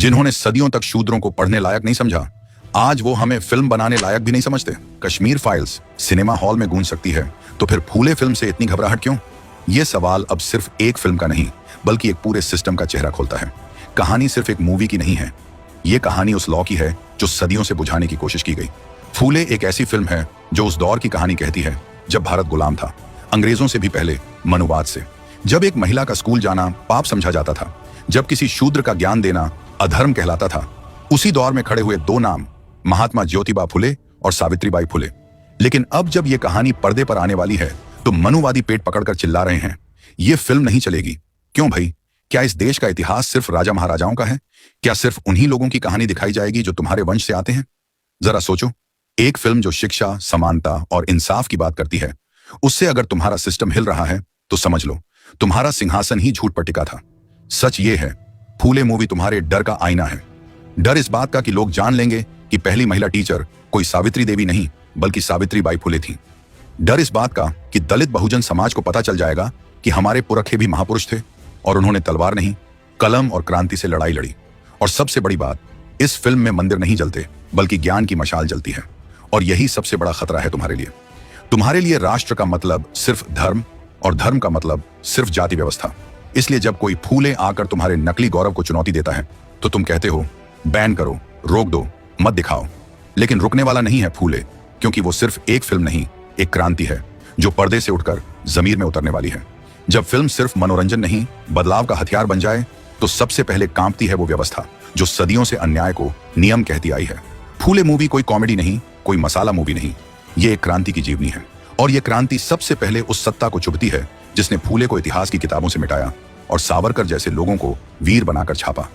जिन्होंने सदियों तक शूद्रों को पढ़ने लायक नहीं समझा, आज वो हमें फिल्म बनाने लायक भी नहीं समझते। कश्मीर फाइल्स सिनेमा हॉल में गूंज सकती है, तो फिर फूले फिल्म से इतनी घबराहट क्यों? ये सवाल अब सिर्फ एक फिल्म का नहीं, बल्कि एक पूरे सिस्टम का चेहरा खोलता है। कहानी सिर्फ एक मूवी की नहीं है, ये कहानी उस लॉ की है जो सदियों से बुझाने की कोशिश की गई। फूले एक ऐसी फिल्म है जो उस दौर की कहानी कहती है जब भारत गुलाम था, अंग्रेजों से भी पहले, मनुवाद से। जब एक महिला का स्कूल जाना पाप समझा जाता था, जब किसी शूद्र का ज्ञान देना अधर्म कहलाता था। उसी दौर में खड़े हुए दो नाम, महात्मा ज्योतिबा फुले और सावित्रीबाई फुले। लेकिन अब जब ये कहानी पर्दे पर आने वाली है, तो मनुवादी पेट पकड़कर चिल्ला रहे हैं, ये फिल्म नहीं चलेगी। क्यों भाई? क्या इस देश का इतिहास सिर्फ राजा महाराजाओं का है? क्या सिर्फ उन्हीं लोगों की कहानी दिखाई जाएगी जो तुम्हारे वंश से आते हैं? जरा सोचो, एक फिल्म जो शिक्षा, समानता और इंसाफ की बात करती है, उससे अगर तुम्हारा सिस्टम हिल रहा है, तो समझ लो तुम्हारा सिंहासन ही झूठ पर टिका था। सच ये है, फूले मूवी तुम्हारे डर का आईना है। डर इस बात का कि लोग जान लेंगे कि पहली महिला टीचर कोई सावित्री देवी नहीं, बल्कि सावित्रीबाई फुले थी। डर इस बात का कि दलित बहुजन समाज को पता चल जाएगा कि हमारे पुरखे भी महापुरुष थे और उन्होंने तलवार नहीं, कलम और क्रांति से लड़ाई लड़ी। और सबसे बड़ी बात, इस फिल्म में मंदिर नहीं जलते, बल्कि ज्ञान की मशाल जलती है। और यही सबसे बड़ा खतरा है तुम्हारे लिए। तुम्हारे लिए राष्ट्र का मतलब सिर्फ धर्म, और धर्म का मतलब सिर्फ जाति व्यवस्था। इसलिए जब कोई फूले आकर तुम्हारे नकली गौरव को चुनौती देता है, तो तुम कहते हो बैन करो, रोक दो, मत दिखाओ। लेकिन रुकने वाला नहीं है फूले, क्योंकि वो सिर्फ एक फिल्म नहीं, एक क्रांति है जो पर्दे से उठकर जमीर में उतरने वाली है। जब फिल्म सिर्फ मनोरंजन नहीं, बदलाव का हथियार बन जाए, तो सबसे पहले कांपती है वो व्यवस्था जो सदियों से अन्याय को नियम कहती आई है। फूले मूवी कोई कॉमेडी नहीं, कोई मसाला मूवी नहीं, ये एक क्रांति की जीवनी है। और ये क्रांति सबसे पहले उस सत्ता को चुभती है जिसने फूले को इतिहास की किताबों से मिटाया और सावरकर जैसे लोगों को वीर बनाकर छापा।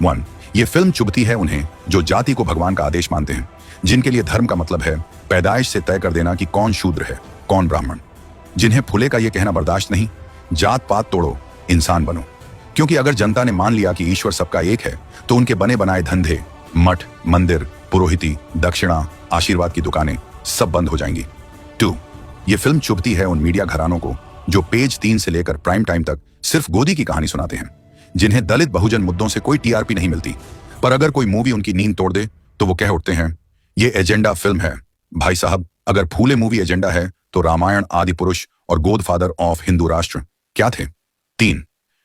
1. ये फिल्म चुभती है उन्हें जो जाति को भगवान का आदेश मानते हैं, जिनके लिए धर्म का मतलब है पैदाइश से तय कर देना कि कौन शूद्र है, कौन ब्राह्मण। जिन्हें फूले का ये कहना बर्दाश्त नहीं, जात पात तोड़ो, इंसान बनो। क्योंकि अगर जनता ने मान लिया कि ईश्वर सबका एक है, तो उनके बने बनाए धंधे, मठ, मंदिर, पुरोहिती, दक्षिणा, आशीर्वाद की दुकानें सब बंद हो जाएंगी। 2. ये फिल्म चुभती है उन मीडिया घरानों को जो पेज 3 से लेकर प्राइम टाइम तक सिर्फ गोदी की कहानी सुनाते हैं, जिन्हें दलित बहुजन मुद्दों से कोई टीआरपी नहीं मिलती। पर अगर कोई मूवी उनकी नींद तोड़ दे, तो वो कह उठते हैं, ये एजेंडा फिल्म है। भाई साहब, अगर फूले मूवी एजेंडा है, तो रामायण, आदि पुरुष और गोदफादर ऑफ हिंदू राष्ट्र क्या थे? 3.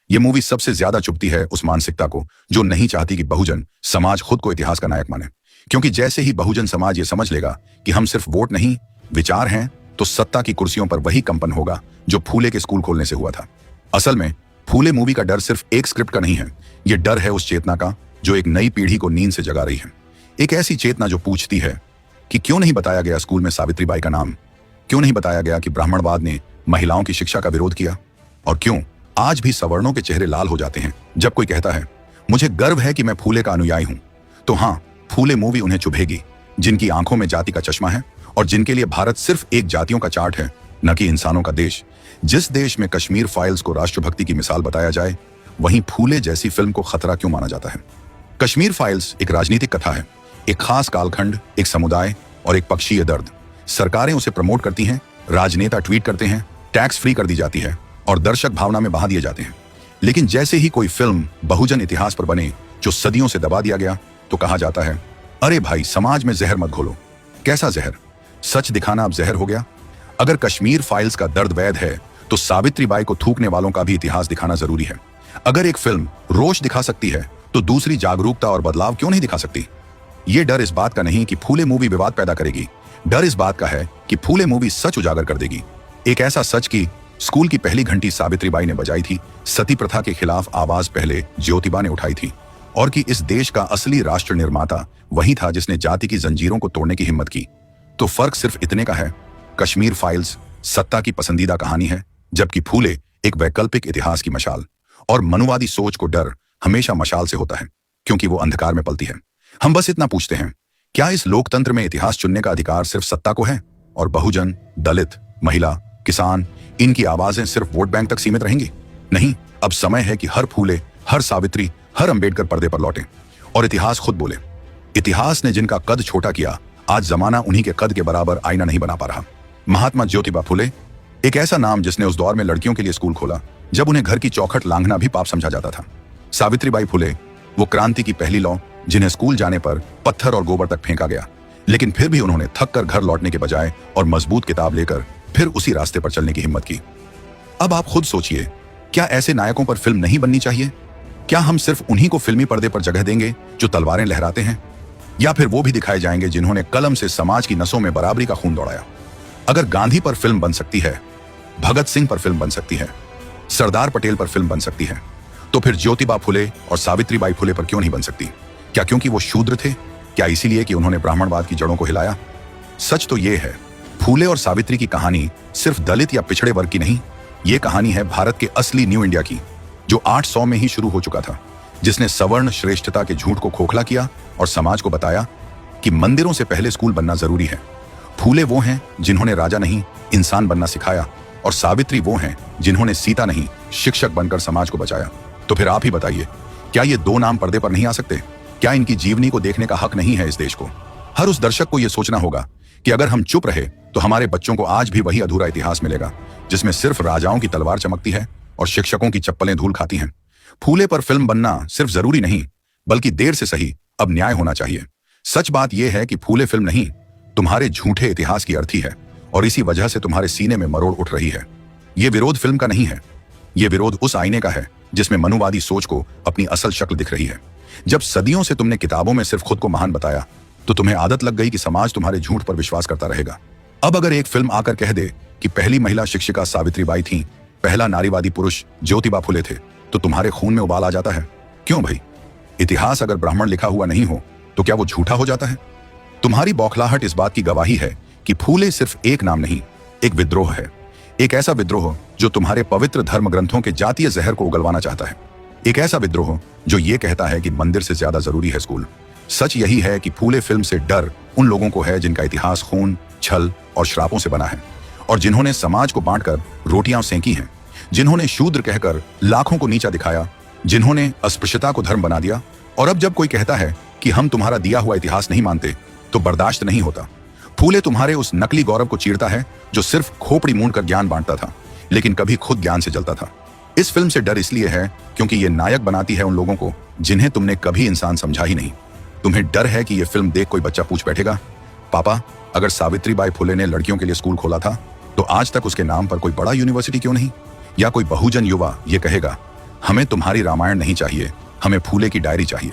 ये मूवी सबसे ज्यादा चुभती है उस मानसिकता को जो नहीं चाहती कि बहुजन समाज खुद को इतिहास का नायक माने। क्योंकि जैसे ही बहुजन समाज ये समझ लेगा कि हम सिर्फ वोट नहीं, विचार हैं, तो सत्ता की कुर्सियों पर वही कंपन होगा जो फूले के स्कूल खोलने से हुआ था। असल में फूले मूवी का डर सिर्फ एक स्क्रिप्ट का नहीं है, ये डर है उस चेतना का जो एक नई पीढ़ी को नींद से जगा रही है। एक ऐसी चेतना जो पूछती है कि क्यों नहीं बताया गया स्कूल में सावित्रीबाई का नाम, क्यों नहीं बताया गया कि ब्राह्मणवाद ने महिलाओं की शिक्षा का विरोध किया, और क्यों आज भी सवर्णों के चेहरे लाल हो जाते हैं जब कोई कहता है मुझे गर्व है कि मैं फूले का अनुयायी हूं। तो हाँ, फूले मूवी उन्हें चुभेगी जिनकी आंखों में जाति का चश्मा है और जिनके लिए भारत सिर्फ एक जातियों का चार्ट है, न कि इंसानों का देश। जिस देश में कश्मीर फाइल्स को राष्ट्रभक्ति की मिसाल बताया जाए, वहीं फूले जैसी फिल्म को खतरा क्यों माना जाता है? कश्मीर फाइल्स एक राजनीतिक कथा है, एक खास कालखंड, एक समुदाय और एक पक्षीय दर्द। सरकारें उसे प्रमोट करती हैं, राजनेता ट्वीट करते हैं, टैक्स फ्री कर दी जाती है और दर्शक भावना में बहा दिए जाते हैं। लेकिन जैसे ही कोई फिल्म बहुजन इतिहास पर बने जो सदियों से दबा दिया गया, तो कहा जाता है, अरे भाई, समाज में जहर मत घोलो। कैसा जहर? सच दिखाना अब जहर हो गया। अगर कश्मीर फाइल्स का दर्द वैध है, तो सावित्रीबाई को थूकने वालों का भी इतिहास दिखाना जरूरी है। अगर एक फिल्म रोष दिखा सकती है, तो दूसरी जागरूकता और बदलाव क्यों नहीं दिखा सकती? ये डर इस बात का नहीं कि फूले मूवी विवाद पैदा करेगी, डर इस बात का है कि फूले मूवी सच उजागर कर देगी। एक ऐसा सच कि स्कूल की पहली घंटी सावित्रीबाई ने बजाई थी, सती प्रथा के खिलाफ आवाज पहले ज्योतिबा ने उठाई थी, और कि इस देश का असली राष्ट्र निर्माता वही था जिसने जाति की जंजीरों को तोड़ने की हिम्मत की। तो फर्क सिर्फ इतने का है, कश्मीर फाइल्स सत्ता की पसंदीदा कहानी है, जबकि फूले एक वैकल्पिक इतिहास की मशाल। और मनुवादी सोच को डर हमेशा मशाल से होता है, क्योंकि वो अंधकार में पलती है। हम बस इतना पूछते हैं, क्या इस लोकतंत्र में इतिहास चुनने का अधिकार सिर्फ सत्ता को है, और बहुजन, दलित, महिला, किसान, इनकी आवाजें सिर्फ वोट बैंक तक सीमित रहेंगी? नहीं, अब समय है कि हर फूले, हर सावित्री, हर अंबेडकर पर्दे पर लौटे और इतिहास खुद बोले। इतिहास ने जिनका कद छोटा किया, आज जमाना उन्हीं के कद के बराबर आईना नहीं बना पा रहा। महात्मा ज्योतिबा फुले, एक ऐसा नाम जिसने उस दौर में लड़कियों के लिए स्कूल खोला जब उन्हें घर की चौखट लांघना भी पाप समझा जाता था। सावित्रीबाई फुले, वो क्रांति की पहली लौ जिन्हें स्कूल जाने पर पत्थर और गोबर तक फेंका गया, लेकिन फिर भी उन्होंने थक कर घर लौटने के बजाय और मजबूत किताब लेकर फिर उसी रास्ते पर चलने की हिम्मत की। अब आप खुद सोचिए, क्या ऐसे नायकों पर फिल्म नहीं बननी चाहिए? क्या हम सिर्फ उन्हीं को फिल्मी पर्दे पर जगह देंगे जो तलवारें लहराते हैं, या फिर वो भी दिखाए जाएंगे जिन्होंने कलम से समाज की नसों में बराबरी का खून दौड़ाया? अगर गांधी पर फिल्म बन सकती है, भगत सिंह पर फिल्म बन सकती है, सरदार पटेल पर फिल्म बन सकती है, तो फिर ज्योतिबा फुले और सावित्रीबाई फुले पर क्यों नहीं बन सकती? क्या क्योंकि वो शूद्र थे? क्या इसीलिए कि उन्होंने ब्राह्मणवाद की जड़ों को हिलाया? सच तो ये है, फूले और सावित्री की कहानी सिर्फ दलित या पिछड़े वर्ग की नहीं, ये कहानी है भारत के असली न्यू इंडिया की, जो 800 में ही शुरू हो चुका था, जिसने सवर्ण श्रेष्ठता के झूठ को खोखला किया और समाज को बताया कि मंदिरों से पहले स्कूल बनना जरूरी है। फूले वो हैं जिन्होंने राजा नहीं, इंसान बनना सिखाया, और सावित्री वो हैं जिन्होंने सीता नहीं, शिक्षक बनकर समाज को बचाया। तो फिर आप ही बताइए, क्या ये दो नाम पर्दे पर नहीं आ सकते? क्या इनकी जीवनी को देखने का हक नहीं है इस देश को? हर उस दर्शक को यह सोचना होगा कि अगर हम चुप रहे तो हमारे बच्चों को आज भी वही अधूरा इतिहास मिलेगा जिसमें सिर्फ राजाओं की तलवार चमकती है और शिक्षकों की चप्पलें धूल खाती हैं। फूले पर फिल्म बनना सिर्फ जरूरी नहीं, बल्कि देर से सही अब न्याय होना चाहिए। सच बात यह है कि फूले फिल्म नहीं, तुम्हारे झूठे इतिहास की अर्थी है, और इसी वजह से तुम्हारे सीने में मरोड़ उठ रही है। यह विरोध फिल्म का नहीं है, यह विरोध उस आईने का है जिसमें मनुवादी सोच को अपनी असल शक्ल दिख रही है। जब सदियों से तुमने किताबों में सिर्फ खुद को महान बताया, तो तुम्हें आदत लग गई कि समाज तुम्हारे झूठ पर विश्वास करता रहेगा। अब अगर एक फिल्म आकर कह दे कि पहली महिला शिक्षिका सावित्रीबाई थी, पहला नारीवादी पुरुष ज्योतिबा फुले थे, तो तुम्हारे खून में उबाल आ जाता है। क्यों भाई? इतिहास अगर ब्राह्मण लिखा हुआ नहीं हो तो क्या वो झूठा हो जाता है? तुम्हारी बौखलाहट इस बात की गवाही है कि फूले सिर्फ एक नाम नहीं, एक विद्रोह है। एक ऐसा विद्रोह जो तुम्हारे पवित्र धर्म ग्रंथों के जातीय जहर को उगलवाना चाहता है। एक ऐसा विद्रोह जो ये कहता है कि मंदिर से ज्यादा जरूरी है स्कूल। सच यही है कि फूले फिल्म से डर उन लोगों को है जिनका इतिहास खून, छल और श्रापों से बना है, और जिन्होंने समाज को बांटकर रोटियां सेंकी हैं, जिन्होंने शूद्र कहकर लाखों को नीचा दिखाया, जिन्होंने अस्पृश्यता को धर्म बना दिया। और अब जब कोई कहता है कि हम तुम्हारा दिया हुआ इतिहास नहीं मानते, तो बर्दाश्त नहीं होता। फूले तुम्हारे उस नकली गौरव को चीरता है जो सिर्फ खोपड़ी मूंद कर ज्ञान बांटता था, लेकिन कभी खुद ज्ञान से जलता था। इस फिल्म से डर इसलिए है क्योंकि ये नायक बनाती है उन लोगों को जिन्हें तुमने कभी इंसान समझा ही नहीं। तुम्हें डर है कि ये फिल्म देख कोई बच्चा पूछ बैठेगा, पापा, अगर सावित्रीबाई फुले ने लड़कियों के लिए स्कूल खोला था, तो आज तक उसके नाम पर कोई बड़ा यूनिवर्सिटी क्यों नहीं? या कोई बहुजन युवा ये कहेगा, हमें तुम्हारी रामायण नहीं चाहिए, हमें फूले की डायरी चाहिए।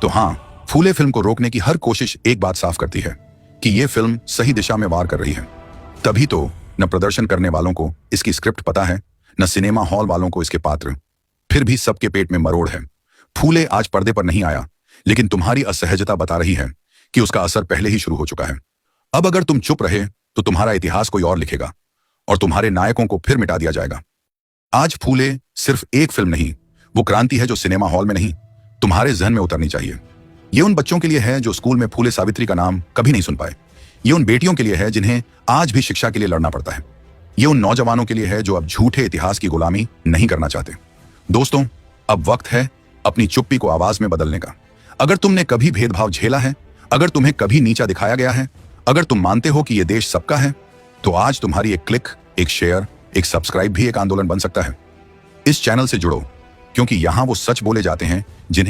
तो हाँ, फूले फिल्म को रोकने की हर कोशिश एक बात साफ करती है कि ये फिल्म सही दिशा में वार कर रही है। तभी तो न प्रदर्शन करने वालों को इसकी स्क्रिप्ट पता है, न सिनेमा हॉल वालों को इसके पात्र, फिर भी सबके पेट में मरोड़ है। फूले आज पर्दे पर नहीं आया, लेकिन तुम्हारी असहजता बता रही है कि उसका असर पहले ही शुरू हो चुका है। अब अगर तुम चुप रहे तो तुम्हारा इतिहास कोई और लिखेगा और तुम्हारे नायकों को फिर मिटा दिया जाएगा। आज फूले सिर्फ एक फिल्म नहीं, वो क्रांति है जो सिनेमा हॉल में नहीं, तुम्हारे जहन में उतरनी चाहिए। ये उन बच्चों के लिए है जो स्कूल में फूले सावित्री का नाम कभी नहीं सुन पाए। ये उन बेटियों के लिए है जिन्हें आज भी शिक्षा के लिए लड़ना पड़ता है। ये उन नौजवानों के लिए है जो अब झूठे इतिहास की गुलामी नहीं करना चाहते। दोस्तों, अब वक्त है अपनी चुप्पी को आवाज में बदलने का। अगर तुमने कभी भेदभाव झेला है, अगर तुम्हें कभी नीचा दिखाया गया है, अगर तुम मानते हो कि यह देश सबका है, तो आज तुम्हारी एक क्लिक, एक शेयर, एक सब्सक्राइब भी एक आंदोलन बन सकता है। इस चैनल से जुड़ो, क्योंकि यहां वो सच बोले जाते हैं जिन्हें